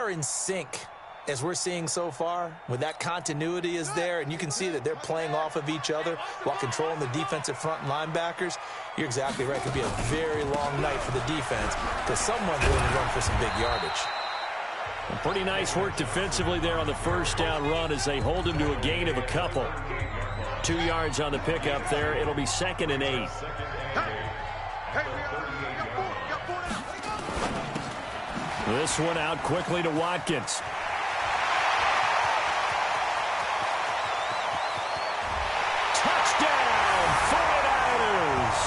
are in sync, as we're seeing so far, when that continuity is there, and you can see that they're playing off of each other while controlling the defensive front linebackers, you're exactly right. It could be a very long night for the defense because someone's going to run for some big yardage. Pretty nice work defensively there on the first down run as they hold him to a gain of a couple. 2 yards on the pickup there. It'll be 2nd and 8. This one out quickly to Watkins. Touchdown, 49ers.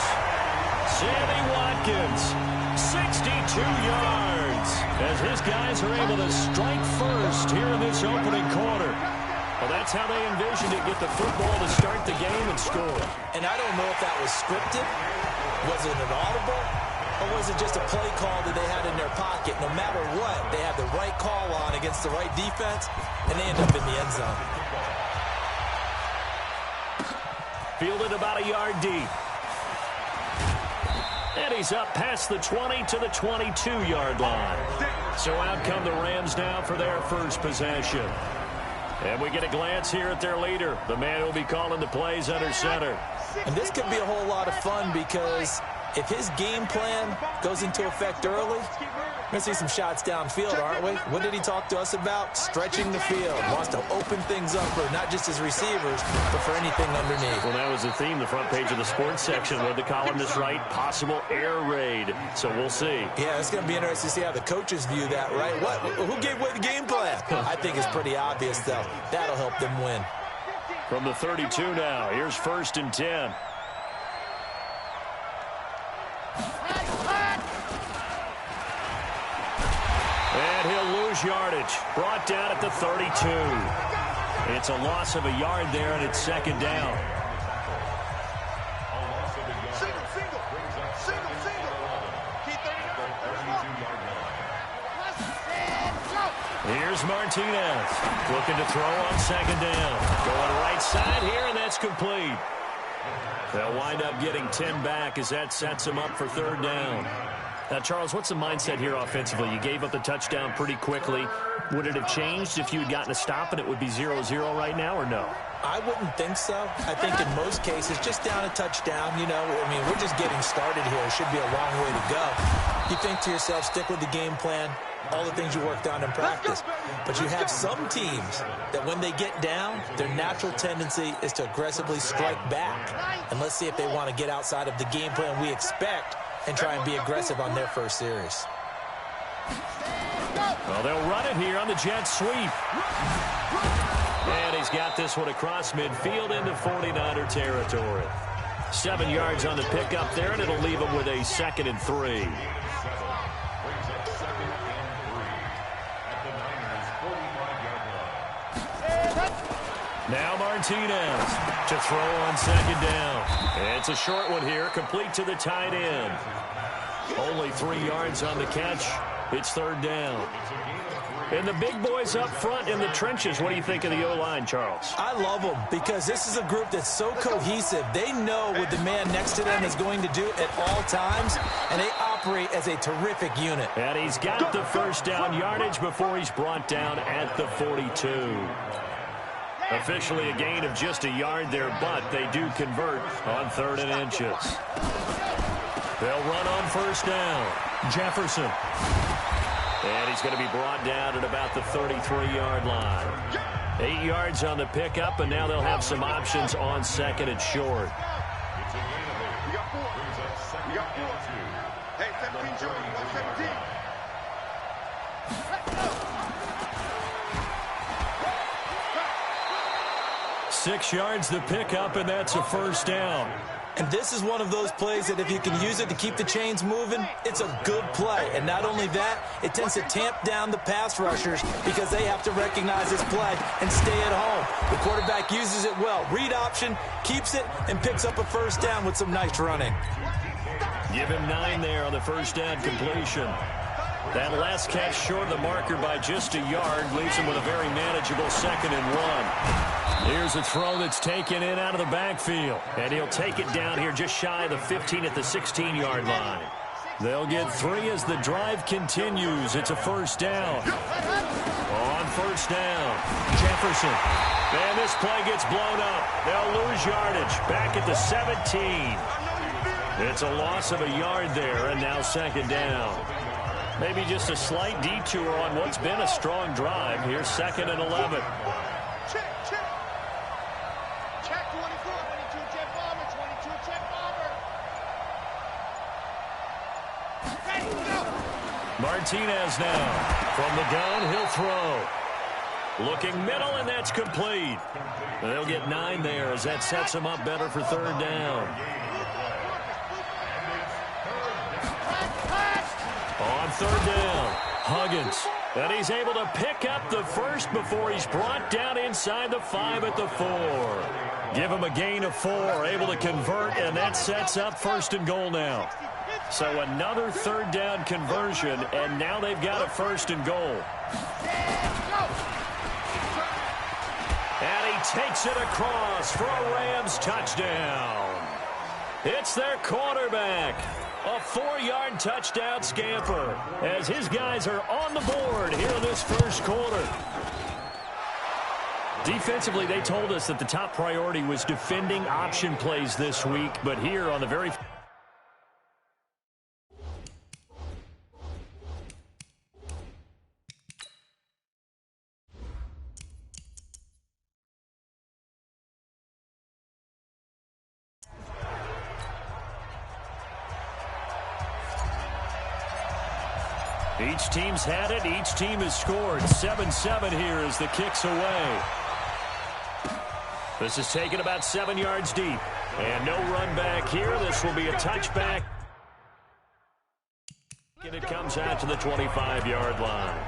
Sammy Watkins, 62 yards, as his guys are able to strike first here in this opening quarter. Well, that's how they envisioned it, get the football to start the game and score. And I don't know if that was scripted. Was it an audible? Or was it just a play call that they had in their pocket? No matter what, they had the right call on against the right defense, and they end up in the end zone. Fielded about a yard deep. And he's up past the 20 to the 22-yard line. So out come the Rams now for their first possession. And we get a glance here at their leader, the man who will be calling the plays under center. And this could be a whole lot of fun because if his game plan goes into effect early, we're going to see some shots downfield, aren't we? What did he talk to us about? Stretching the field. Wants to open things up for not just his receivers, but for anything underneath. Well, that was the theme, the front page of the sports section. What the columnist write? Possible air raid. So we'll see. Yeah, it's going to be interesting to see how the coaches view that, right? Who gave away the game plan? I think it's pretty obvious, though. That'll help them win. From the 32 now, here's 1st and 10. And he'll lose yardage. Brought down at the 32. It's a loss of a yard there, and it's 2nd down. Here's Martinez. Looking to throw on 2nd down. Going right side here, and that's complete. They'll wind up getting 10 back as that sets them up for 3rd down. Now, Charles, what's the mindset here offensively? You gave up the touchdown pretty quickly. Would it have changed if you had gotten a stop and it would be 0-0 right now, or no? I wouldn't think so. I think in most cases, just down a touchdown, you know, I mean, we're just getting started here. It should be a long way to go. You think to yourself, stick with the game plan, all the things you worked on in practice. But you have some teams that when they get down, their natural tendency is to aggressively strike back. And let's see if they want to get outside of the game plan we expect and try and be aggressive on their first series. Well, they'll run it here on the jet sweep. And he's got this one across midfield into 49er territory. 7 yards on the pickup there, and it'll leave him with a 2nd and 3. Now Martinez to throw on 2nd down. It's a short one here, complete to the tight end. Only 3 yards on the catch. It's 3rd down. And the big boys up front in the trenches. What do you think of the O-line, Charles? I love them because this is a group that's so cohesive. They know what the man next to them is going to do at all times, and they operate as a terrific unit. And he's got the first down yardage before he's brought down at the 42. Officially a gain of just a yard there, but they do convert on 3rd and inches. They'll run on 1st down. Jefferson. And he's going to be brought down at about the 33-yard line. 8 yards on the pickup, and now they'll have some options on 2nd and short. We got 4. Hey, 17 Jordan, 117. 6 yards the pickup, and that's a 1st down. And this is one of those plays that if you can use it to keep the chains moving, it's a good play. And not only that, it tends to tamp down the pass rushers because they have to recognize this play and stay at home. The quarterback uses it well. Read option, keeps it, and picks up a 1st down with some nice running. Give him 9 there on the 1st down completion. That last catch short of the marker by just a yard leaves him with a very manageable 2nd and 1. Here's a throw that's taken in out of the backfield. And he'll take it down here just shy of the 15 at the 16-yard line. They'll get 3 as the drive continues. It's a 1st down. first down. Jefferson. And this play gets blown up. They'll lose yardage. Back at the 17. It's a loss of a yard there, and now second down. Maybe just a slight detour on what's been a strong drive. Here's 2nd and 11. Check, check. Check 24, 22, check bomber, 22, check bomber. Ready, go. Martinez now. From the gun, he'll throw. Looking middle, and that's complete. They'll get 9 there as that sets them up better for third down. On third down, Huggins. And he's able to pick up the first before he's brought down inside the 5 at the 4. Give him a gain of 4, able to convert, and that sets up 1st and goal now. So another third down conversion, and now they've got a 1st and goal. And he takes it across for a Rams touchdown. It's their quarterback. A 4-yard touchdown scamper as his guys are on the board here in this first quarter. Defensively, they told us that the top priority was defending option plays this week, but here on the very... Each team's had it. Each team has scored. 7-7 here as the kick's away. This is taken about 7 yards deep. And no run back here. This will be a touchback. And it comes out to the 25-yard line.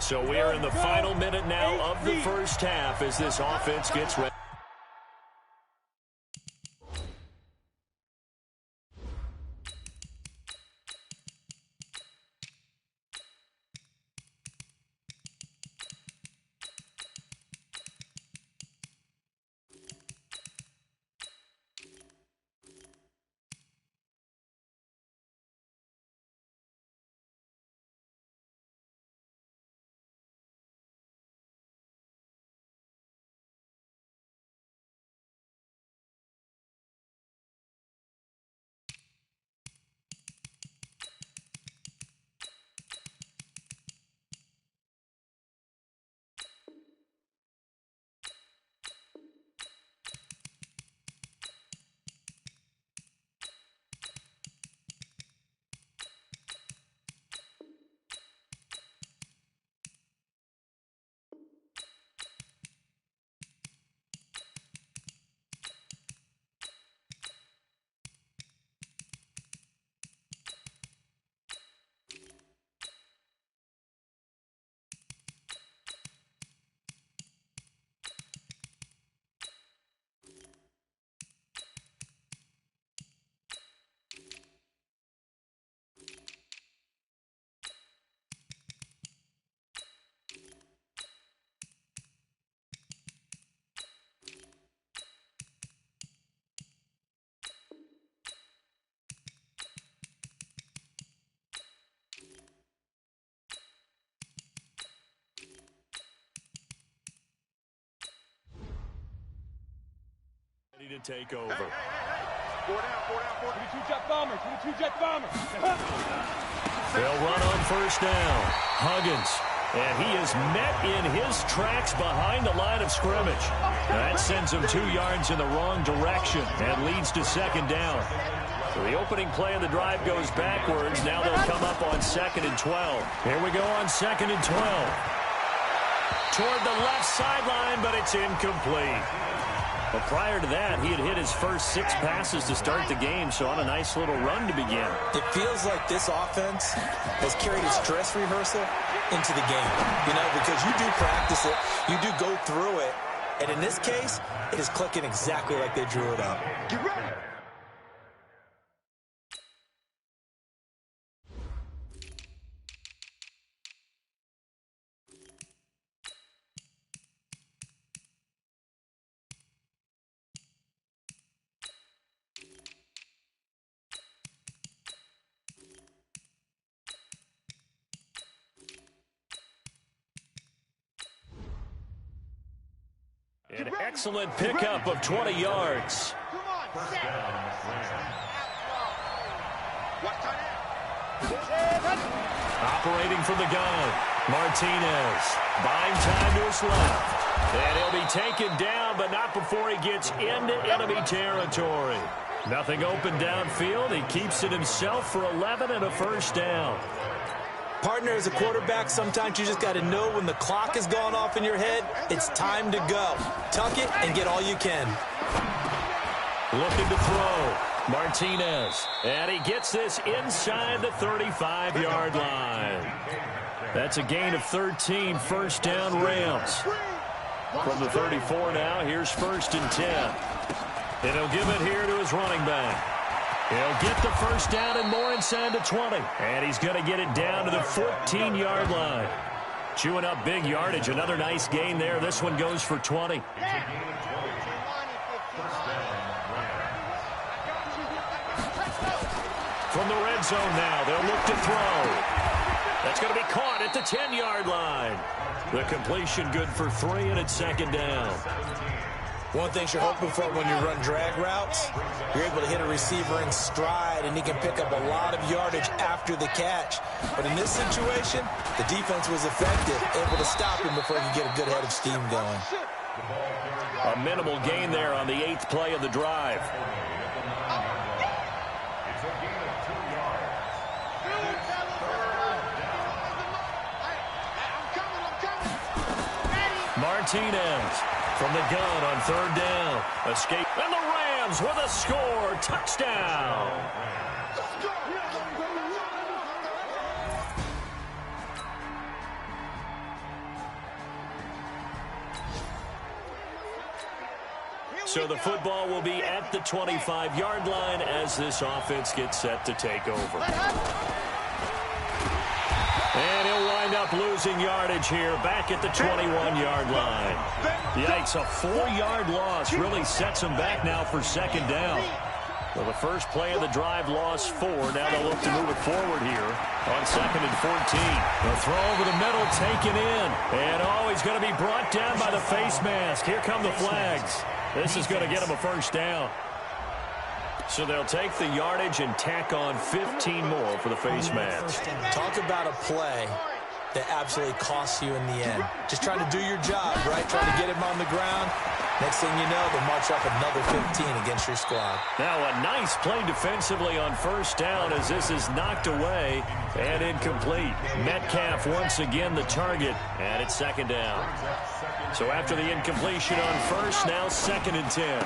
So we're in the final minute now of the first half as this offense gets ready. To take over. Four down. 22 jet bomber, 22 jet bomber. They'll run on first down. Huggins. And he is met in his tracks behind the line of scrimmage. That sends him 2 yards in the wrong direction and leads to second down. So the opening play of the drive goes backwards. Now they'll come up on 2nd and 12. Here we go on 2nd and 12. Toward the left sideline, but it's incomplete. But prior to that, he had hit his first 6 passes to start the game, so on a nice little run to begin. It feels like this offense has carried its dress rehearsal into the game, because you do practice it, you do go through it, and in this case, it is clicking exactly like they drew it up. Get ready. Excellent pickup of 20 yards. Come on, set. Operating from the gun, Martinez buying time to his left. And he'll be taken down, but not before he gets into enemy territory. Nothing open downfield. He keeps it himself for 11 and a first down. Partner, as a quarterback, sometimes you just got to know when the clock has gone off in your head, it's time to go. Tuck it and get all you can. Looking to throw. Martinez. And he gets this inside the 35-yard line. That's a gain of 13, first down Rams. From the 34 now, here's 1st and 10. And he'll give it here to his running back. He'll get the first down and more inside the 20. And he's going to get it down to the 14-yard line. Chewing up big yardage. Another nice gain there. This one goes for 20. From the red zone now, they'll look to throw. That's going to be caught at the 10-yard line. The completion good for 3, and it's 2nd down. One thing you're hoping for when you run drag routes, you're able to hit a receiver in stride, and he can pick up a lot of yardage after the catch. But in this situation, the defense was effective, able to stop him before he could get a good head of steam going. A minimal gain there on the 8th play of the drive. Martinez from the gun on 3rd down. Escape. And the Rams with a score. Touchdown. So the football will be at the 25-yard line as this offense gets set to take over. And he'll wind up losing yardage here back at the 21-yard line. Yikes, a 4-yard loss really sets him back now for 2nd down. Well, the first play of the drive lost 4. Now they'll look to move it forward here on 2nd and 14. The throw over the middle taken in. And he's going to be brought down by the face mask. Here come the flags. This is going to get him a first down. So they'll take the yardage and tack on 15 more for the face mask. Talk about a play that absolutely costs you in the end. Just trying to do your job, right? Trying to get him on the ground. Next thing you know, they'll march up another 15 against your squad. Now a nice play defensively on 1st down as this is knocked away and incomplete. Metcalf once again the target, and it's 2nd down. So after the incompletion on 1st, now 2nd and 10.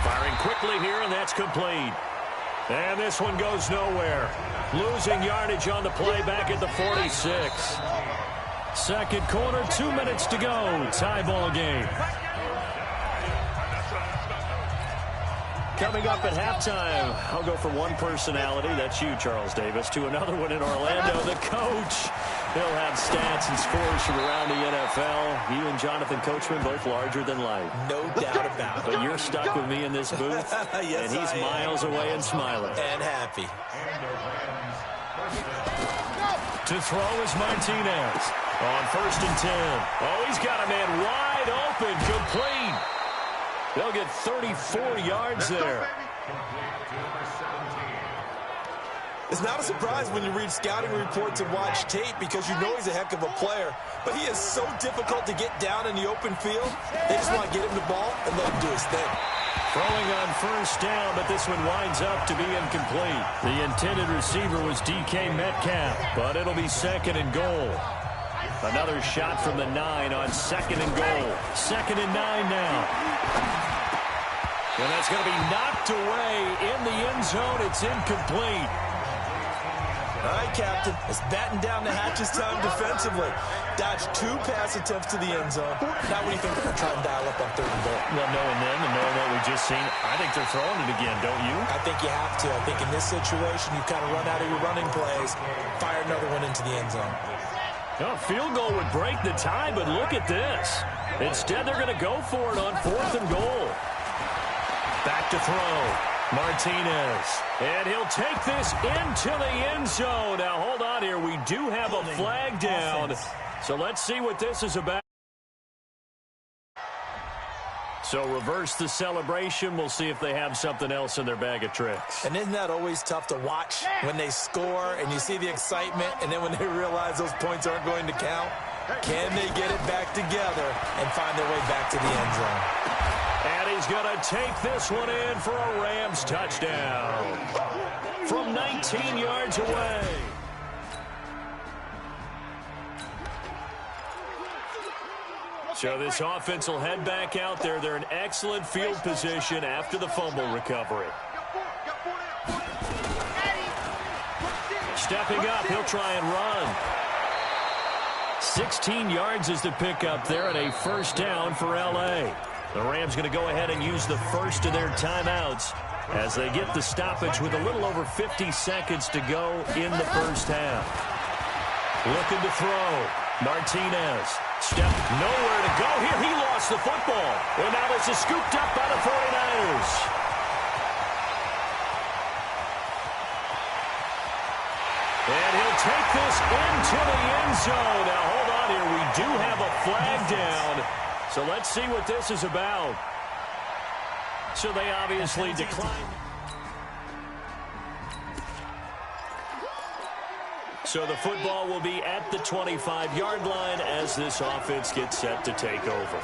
Firing quickly here, and that's complete. And this one goes nowhere. Losing yardage on the play back at the 46. Second quarter, 2 minutes to go. Tie ball game. Coming up at halftime, I'll go from one personality, that's you, Charles Davis, to another one in Orlando, the coach. He'll have stats and scores from around the NFL. You and Jonathan Coachman both larger than life. No doubt about it. But you're stuck with me in this booth, yes, and he's miles away and smiling. And happy. To throw is Martinez on 1st and 10. Oh, he's got a man wide open, complete. They'll get 34 yards there. It's not a surprise when you read scouting reports and watch tape because you know he's a heck of a player. But he is so difficult to get down in the open field. They just want to get him the ball and let him do his thing. Throwing on 1st down, but this one winds up to be incomplete. The intended receiver was DK Metcalf, but it'll be 2nd and goal. Another shot from the 9 on 2nd and goal. 2nd and 9 now. And that's going to be knocked away in the end zone. It's incomplete. All right, Captain. It's batten down the hatches time defensively. Dodged 2 pass attempts to the end zone. Now what do you think they're going to try and dial up on 3rd and goal? Well, knowing them and knowing what we've just seen, I think they're throwing it again, don't you? I think you have to. I think in this situation, you kind of run out of your running plays, fire another one into the end zone. A field goal would break the tie, but look at this. Instead, they're going to go for it on 4th and goal. Back to throw. Martinez. And he'll take this into the end zone. Now, hold on here. We do have a flag down. So let's see what this is about. So reverse the celebration. We'll see if they have something else in their bag of tricks. And isn't that always tough to watch when they score and you see the excitement, and then when they realize those points aren't going to count? Can they get it back together and find their way back to the end zone? And he's going to take this one in for a Rams touchdown from 19 yards away. So this offense will head back out there. They're in excellent field position after the fumble recovery. Stepping up, he'll try and run. 16 yards is the pickup there, and a first down for L.A. The Rams going to go ahead and use the first of their timeouts as they get the stoppage with a little over 50 seconds to go in the first half. Looking to throw. Martinez. Step nowhere to go here. He lost the football. And now this is scooped up by the 49ers. And he'll take this into the end zone. Now, hold on here. We do have a flag down. So let's see what this is about. So they obviously declined. So the football will be at the 25-yard line as this offense gets set to take over.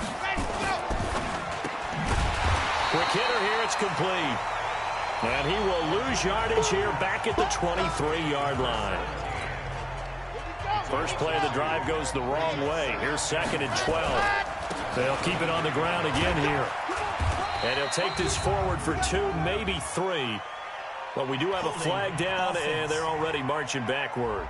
Quick hitter here. It's complete. And he will lose yardage here back at the 23-yard line. First play of the drive goes the wrong way. Here's 2nd and 12. They'll keep it on the ground again here. And he'll take this forward for 2, maybe 3. But we do have a flag down, and they're already marching backward.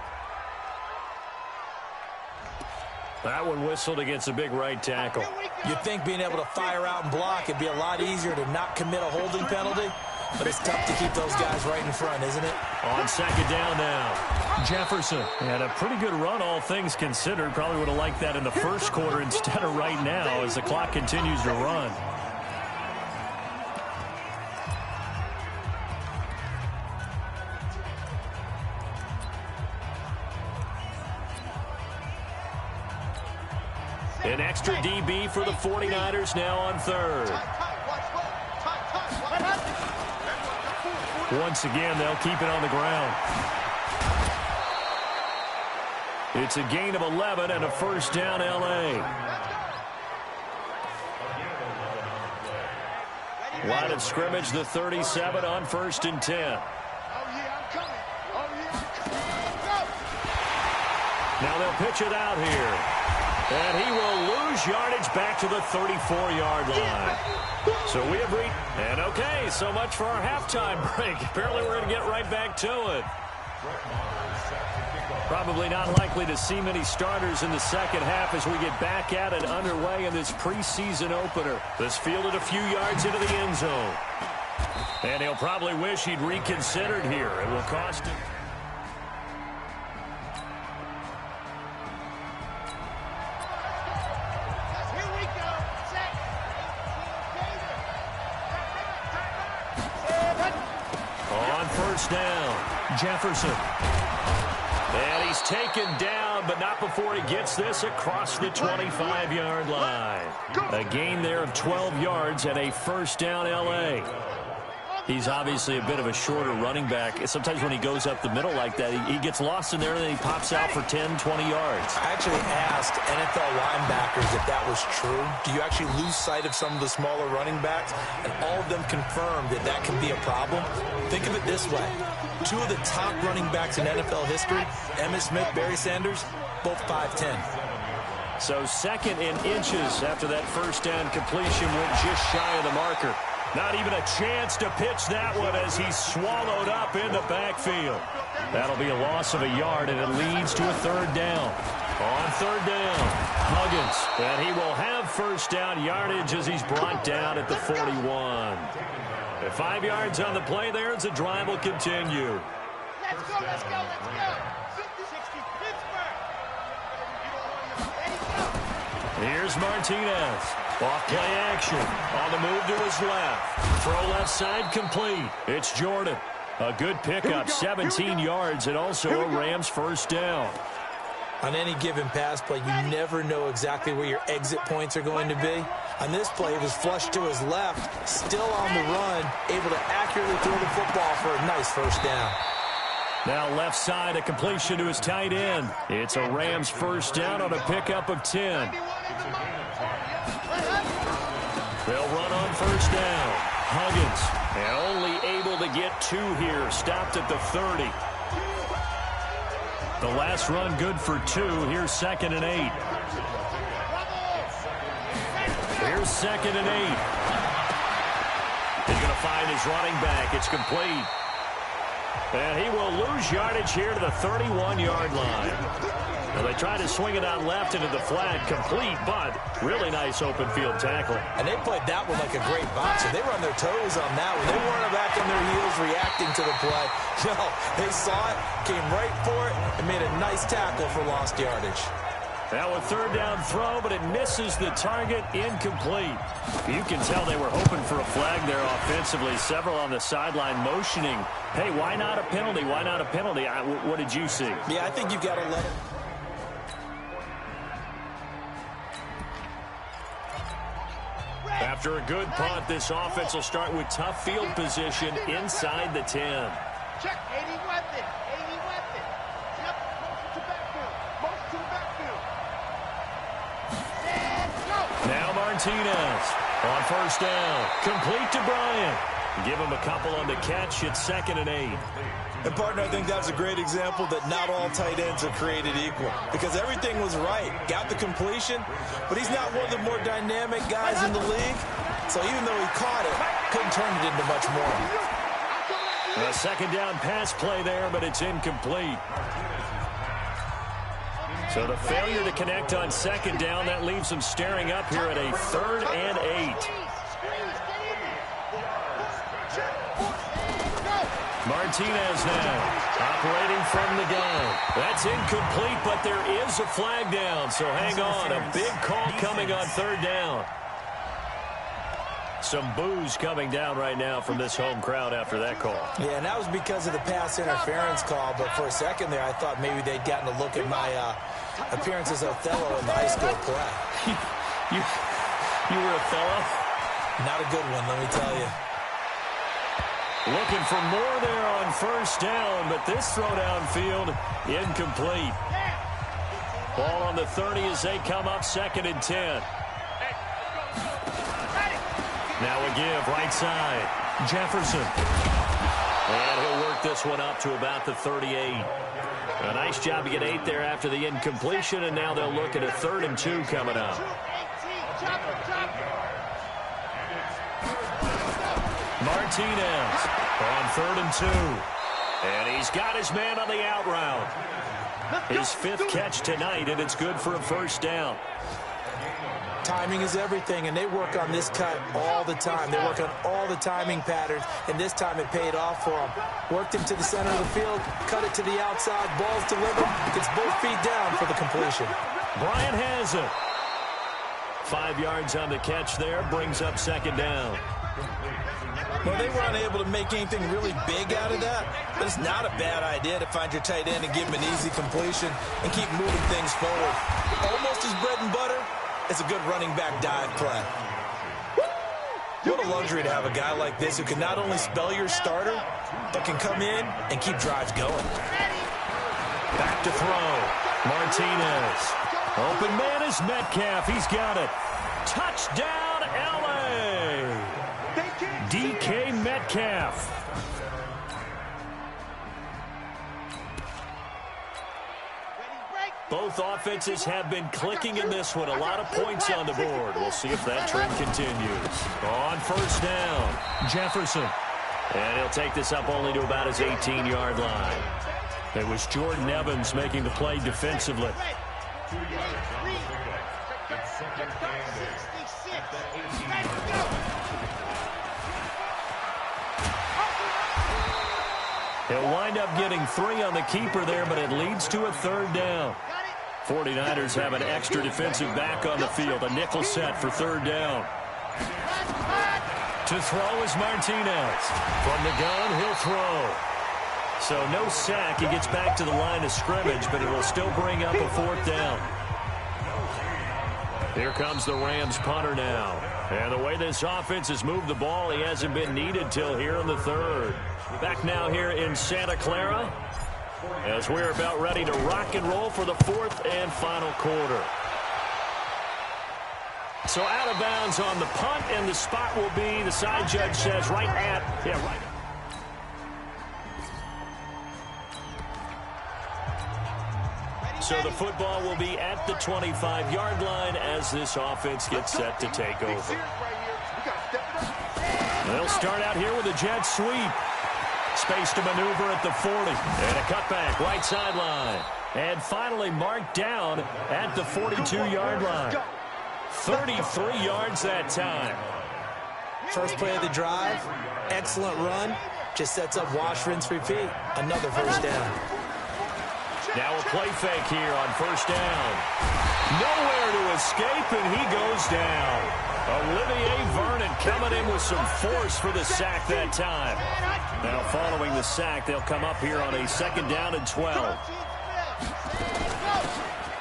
That one whistled against a big right tackle. You'd think being able to fire out and block, it'd be a lot easier to not commit a holding penalty. But it's tough to keep those guys right in front, isn't it? On 2nd down now. Jefferson had a pretty good run, all things considered. Probably would have liked that in the first quarter instead of right now as the clock continues to run. An extra DB for the 49ers now on 3rd. Once again, they'll keep it on the ground. It's a gain of 11 and a first down, L.A. Line of scrimmage, the 37 on 1st and 10. Now they'll pitch it out here. And he will lose yardage back to the 34-yard line. So we have reached. And okay, so much for our halftime break. Apparently we're going to get right back to it. Probably not likely to see many starters in the second half as we get back at it underway in this preseason opener. This fielded a few yards into the end zone. And he'll probably wish he'd reconsidered here. It will cost him. Down. Jefferson. And he's taken down, but not before he gets this across the 25-yard line. A gain there of 12 yards and a first down, L.A. He's obviously a bit of a shorter running back. Sometimes when he goes up the middle like that, he gets lost in there and then he pops out for 10, 20 yards. I actually asked NFL linebackers if that was true. Do you actually lose sight of some of the smaller running backs? And all of them confirmed that that can be a problem. Think of it this way. 2 of the top running backs in NFL history, Emmitt Smith, Barry Sanders, both 5'10". So 2nd in inches after that first down completion went just shy of the marker. Not even a chance to pitch that one as he's swallowed up in the backfield. That'll be a loss of a yard, and it leads to a 3rd down. On 3rd down, Huggins. And he will have first down yardage as he's brought down at the 41. At 5 yards on the play there as the drive will continue. Let's go, let's go, let's go. 60, Pittsburgh. Here's Martinez. Off play action. On the move to his left. Throw left side complete. It's Jordan. A good pickup, 17 yards, and also a Rams first down. On any given pass play, you never know exactly where your exit points are going to be. On this play, it was flushed to his left, still on the run, able to accurately throw the football for a nice first down. Now left side, a completion to his tight end. It's a Rams first down on a pickup of 10. They'll run on first down. Huggins, and only able to get 2 here. Stopped at the 30. The last run good for 2. Here's 2nd and 8. Here's 2nd and 8. He's going to find his running back. It's complete. And he will lose yardage here to the 31-yard line. Now they try to swing it out left into the flat, complete, but really nice open field tackle. And they played that one like a great boxer. They were on their toes on that one. They weren't back on their heels reacting to the play. No, they saw it, came right for it, and made a nice tackle for lost yardage. Now a third down throw, but it misses the target, incomplete. You can tell they were hoping for a flag there offensively. Several on the sideline motioning, hey, why not a penalty? Why not a penalty? What did you see? Yeah, I think you've got to let it. After a good punt, this offense will start with tough field position inside the 10. Check, 80 weapon, 80 weapon. Yep, motion to backfield, motion to the backfield. And go. Now Martinez on first down. Complete to Bryant. Give him a couple on the catch. It's 2nd and 8. And, partner, I think that's a great example that not all tight ends are created equal because everything was right. Got the completion, but he's not one of the more dynamic guys in the league. So even though he caught it, couldn't turn it into much more. A 2nd down pass play there, but it's incomplete. So the failure to connect on 2nd down, that leaves him staring up here at a 3rd and 8. Martinez now operating from the gun. That's incomplete, but there is a flag down, so hang on. A big call coming on 3rd down. Some boos coming down right now from this home crowd after that call. Yeah, and that was because of the pass interference call, but for a second there I thought maybe they'd gotten a look at my appearance as Othello in the high school play. You were Othello? Not a good one, let me tell you. Looking for more there on first down, but this throw downfield incomplete. Ball on the 30 as they come up 2nd and 10. Now a give right side. Jefferson. And he'll work this one up to about the 38. A nice job to get 8 there after the incompletion, and now they'll look at a 3rd and 2 coming up. Martinez on 3rd and 2. And he's got his man on the out route. His 5th catch tonight, and it's good for a first down. Timing is everything, and they work on this cut all the time. They work on all the timing patterns, and this time it paid off for them. Worked him to the center of the field, cut it to the outside, ball's delivered, gets both feet down for the completion. Bryant has it. 5 yards on the catch there, brings up 2nd down. Well, they were unable to make anything really big out of that, but it's not a bad idea to find your tight end and give him an easy completion and keep moving things forward. Almost his bread and butter. It's a good running back dive play. What a luxury to have a guy like this who can not only spell your starter, but can come in and keep drives going. Back to throw. Martinez. Open man is Metcalf. He's got it. Touchdown, L.A. DK Metcalf. Both offenses have been clicking in this one. A lot of points on the board. We'll see if that trend continues. On first down, Jefferson. And he'll take this up only to about his 18-yard line. It was Jordan Evans making the play defensively. He'll wind up getting 3 on the keeper there, but it leads to a 3rd down. 49ers have an extra defensive back on the field. A nickel set for 3rd down. To throw is Martinez. From the gun, he'll throw. So no sack. He gets back to the line of scrimmage, but it will still bring up a 4th down. Here comes the Rams punter now. And the way this offense has moved the ball, he hasn't been needed till here in the 3rd. Back now here in Santa Clara as we're about ready to rock and roll for the 4th and final quarter. So out of bounds on the punt, and the spot will be, the side judge says, right at. So the football will be at the 25-yard line as this offense gets set to take over. They'll start out here with a jet sweep. Space to maneuver at the 40. And a cutback, right sideline. And finally marked down at the 42-yard line. 33 yards that time. First play of the drive, excellent run. Just sets up wash, rinse, repeat. Another first down. Now a play fake here on first down. Nowhere to escape, and he goes down. Olivier Vernon coming in with some force for the sack that time. Now following the sack, they'll come up here on a 2nd down and 12.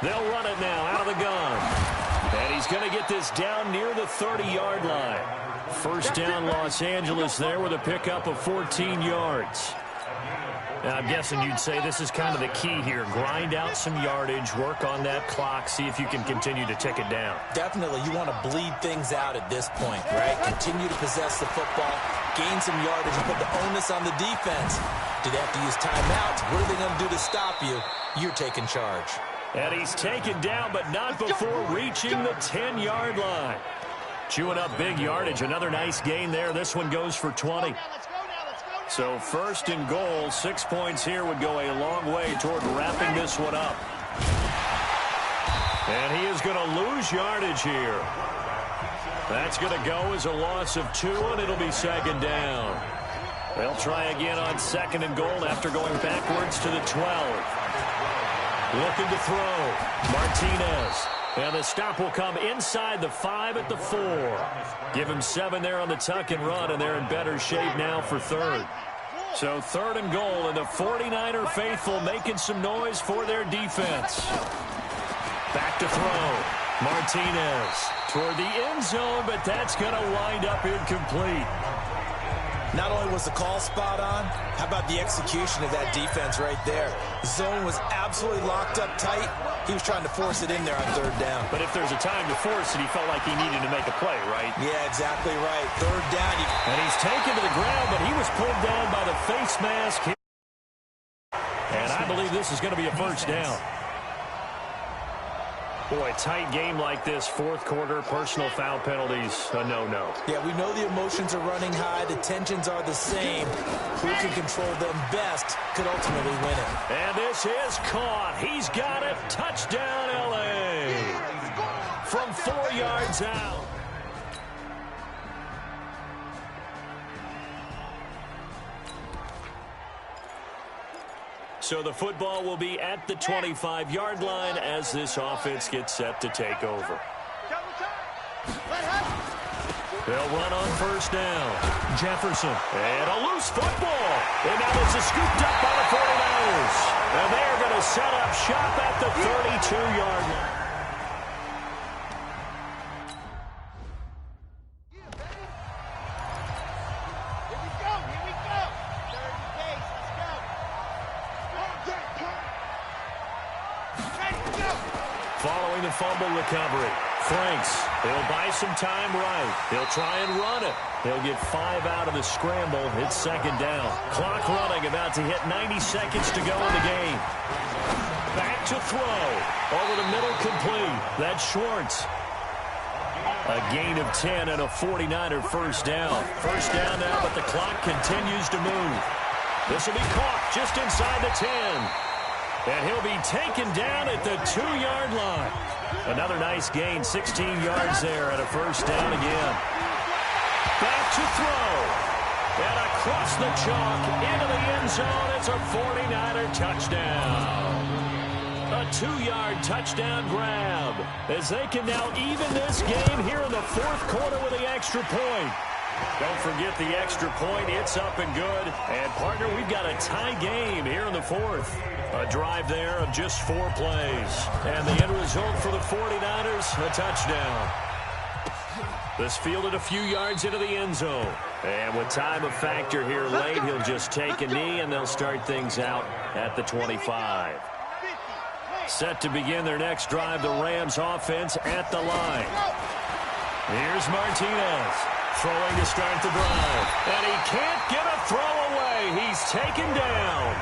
They'll run it now out of the gun. And he's going to get this down near the 30-yard line. First down Los Angeles there with a pickup of 14 yards. Now, I'm guessing you'd say this is kind of the key here. Grind out some yardage, work on that clock, see if you can continue to tick it down. Definitely. You want to bleed things out at this point, right? Continue to possess the football, gain some yardage, and put the onus on the defense. Do they have to use timeouts? What are they going to do to stop you? You're taking charge. And he's taken down, but not before reaching the 10-yard line. Chewing up big yardage. Another nice gain there. This one goes for 20. So 1st and goal, 6 points here would go a long way toward wrapping this one up. And he is going to lose yardage here. That's going to go as a loss of 2, and it'll be 2nd down. They'll try again on 2nd and goal after going backwards to the 12. Looking to throw. Martinez. And the stop will come inside the 5 at the 4. Give him 7 there on the tuck and run, and they're in better shape now for 3rd. So 3rd and goal, and the 49er faithful making some noise for their defense. Back to throw. Martinez toward the end zone, but that's going to wind up incomplete. Not only was the call spot on, how about the execution of that defense right there? The zone was absolutely locked up tight. He was trying to force it in there on 3rd down. But if there's a time to force it, he felt like he needed to make a play, right? Yeah, exactly right. 3rd down. And he's taken to the ground, but he was pulled down by the face mask. And I believe this is going to be a first down. Boy, a tight game like this, 4th quarter, personal foul penalties, a no-no. Yeah, we know the emotions are running high. The tensions are the same. Who can control them best could ultimately win it. And this is caught. He's got it. Touchdown, L.A. From 4 yards out. So the football will be at the 25-yard line as this offense gets set to take over. They'll run on first down. Jefferson. And a loose football. And now this is scooped up by the 49ers. And they're going to set up shop at the 32-yard line. Following the fumble recovery, Franks, he'll buy some time right. He'll try and run it. He'll get 5 out of the scramble. It's 2nd down. Clock running, about to hit 90 seconds to go in the game. Back to throw. Over the middle, complete. That's Schwartz. A gain of 10 and a 49er first down. First down now, but the clock continues to move. This will be caught just inside the 10. And he'll be taken down at the 2-yard line. Another nice gain, 16 yards there and a first down again. Back to throw. And across the chalk into the end zone. It's a 49er touchdown. A 2-yard touchdown grab as they can now even this game here in the 4th quarter with the extra point. Don't forget the extra point. It's up and good. And, partner, we've got a tie game here in the fourth. A drive there of just 4 plays. And the end result for the 49ers, a touchdown. This fielded a few yards into the end zone. And with time a factor here late, he'll just take a knee, and they'll start things out at the 25. Set to begin their next drive, the Rams offense at the line. Here's Martinez. Throwing to start the drive. And he can't get a throw away. He's taken down.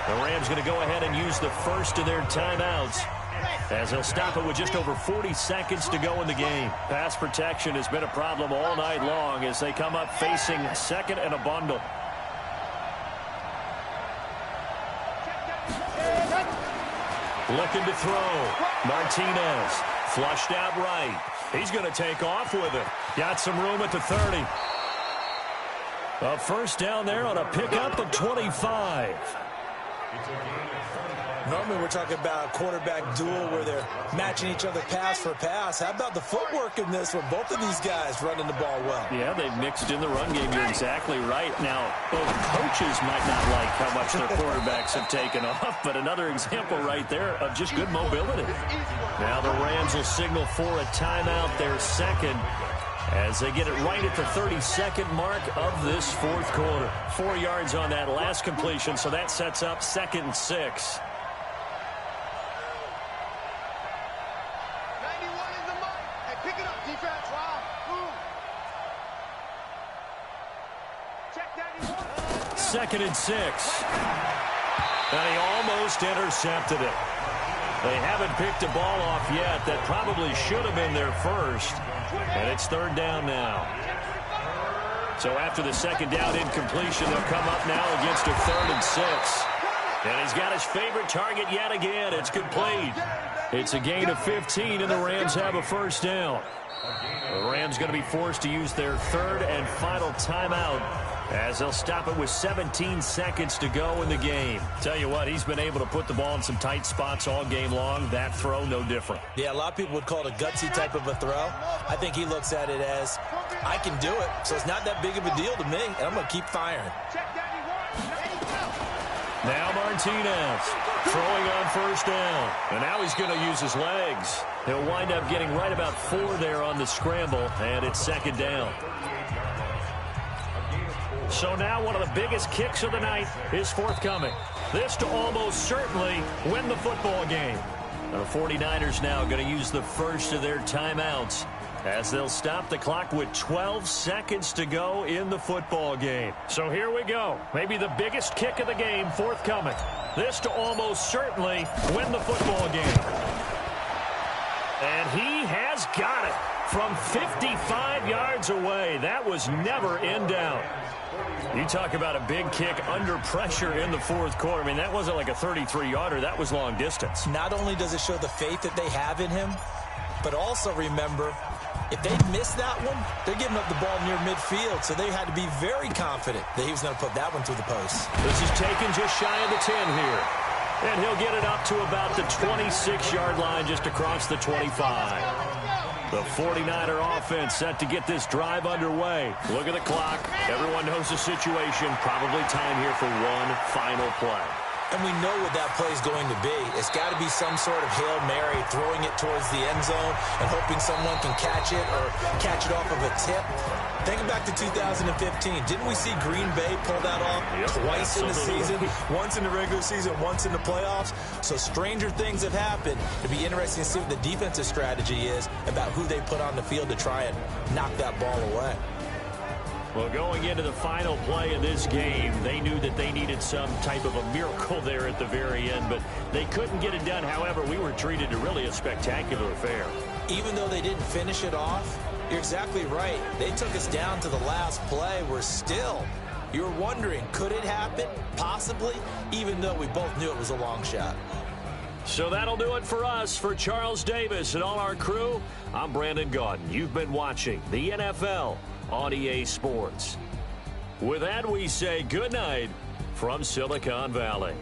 The Rams going to go ahead and use the first of their timeouts, as they'll stop it with just over 40 seconds to go in the game. Pass protection has been a problem all night long as they come up facing second and a bundle. Looking to throw. Martinez flushed out right. He's going to take off with it. Got some room at the 30. A first down there on a pickup of 25. Normally we're talking about a quarterback duel where they're matching each other pass for pass. How about the footwork in this with both of these guys running the ball well? Yeah, they've mixed in the run game. You're exactly right. Now, both coaches might not like how much their quarterbacks have taken off, but another example right there of just good mobility. Now the Rams will signal for a timeout, their second, as they get it right at the 32nd mark of this fourth quarter. 4 yards on that last completion, so that sets up 2nd and 6. Second and 6. And he almost intercepted it. They haven't picked a ball off yet. That probably should have been their first. And it's 3rd down now. So after the 2nd down incompletion, they'll come up now against a 3rd and 6. And he's got his favorite target yet again. It's complete. It's a gain of 15, and the Rams have a first down. The Rams going to be forced to use their 3rd and final timeout, as they'll stop it with 17 seconds to go in the game. Tell you what, he's been able to put the ball in some tight spots all game long. That throw, no different. Yeah, a lot of people would call it a gutsy type of a throw. I think he looks at it as, I can do it, so it's not that big of a deal to me, and I'm going to keep firing. Now Martinez throwing on first down. And now he's going to use his legs. He'll wind up getting right about 4 there on the scramble, and it's 2nd down. So now one of the biggest kicks of the night is forthcoming. This to almost certainly win the football game. The 49ers now going to use the first of their timeouts, as they'll stop the clock with 12 seconds to go in the football game. So here we go. Maybe the biggest kick of the game forthcoming. This to almost certainly win the football game. And he has got it from 55 yards away. That was never in doubt. You talk about a big kick under pressure in the fourth quarter. I mean, that wasn't like a 33-yarder. That was long distance. Not only does it show the faith that they have in him, but also remember, if they miss that one, they're giving up the ball near midfield, so they had to be very confident that he was going to put that one through the post. This is taken just shy of the 10 here. And he'll get it up to about the 26-yard line, just across the 25. The 49er offense set to get this drive underway. Look at the clock. Everyone knows the situation. Probably time here for one final play. And we know what that play is going to be. It's got to be some sort of Hail Mary, throwing it towards the end zone and hoping someone can catch it or catch it off of a tip. Think back to 2015. Didn't we see Green Bay pull that off twice in the season? Once in the regular season, once in the playoffs. So stranger things have happened. It'd be interesting to see what the defensive strategy is about who they put on the field to try and knock that ball away. Well, going into the final play of this game, they knew that they needed some type of a miracle there at the very end, but they couldn't get it done. However, we were treated to really a spectacular affair. Even though they didn't finish it off, you're exactly right. They took us down to the last play. We're still, you were wondering, could it happen? Possibly, even though we both knew it was a long shot. So that'll do it for us. For Charles Davis and all our crew, I'm Brandon Gaudin. You've been watching the NFL on EA Sports. With that, we say good night from Silicon Valley.